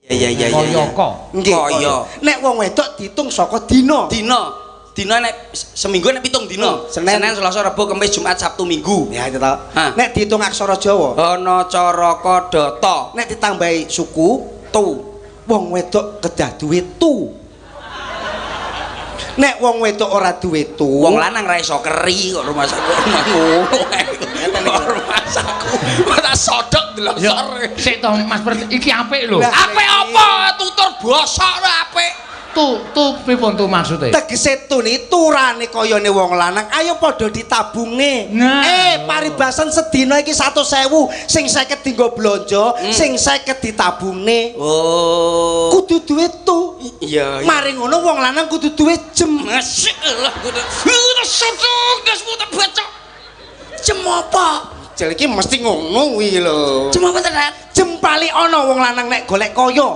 Iya. Kaya kok. Nggih. Kaya. Nek wong wedok diitung saka dina. Dina nek seminggu nek 7 dina. Senin, Selasa, Rebo, Kamis, Jumat, Sabtu, Minggu. Ya itu to. Nek diitung aksara Jawa. Ana, Caraka, Data. Nek ditambahi suku tu. Wong wedok kedah duwe tu. Nek wong wedok ora duwe tu. Wong lanang ra iso keri kok rumah saku ngono. Ngeten iki rumah saku. Tak sodok delok sore. Sik to Mas iki apik lho. Apik apa? Tutur basa ora apik. Tu pripun tu maksude? Tegese tu ni turane kayane wong lanang, ayo padha ditabungne. Paribasan sedina iki 100.000, sing 50 dienggo blanja, sing 50 ditabungne. Oh. Kudu duwe tu. Iya. Mari ngono wong lanang kudu duwe jem. Masyaallah kudu. Sodok dasmu tak baca. Jem apa? Jel iki mesti ngono kuwi lho. Jem apa tenan? Jem pali ana wong lanang nek golek kaya.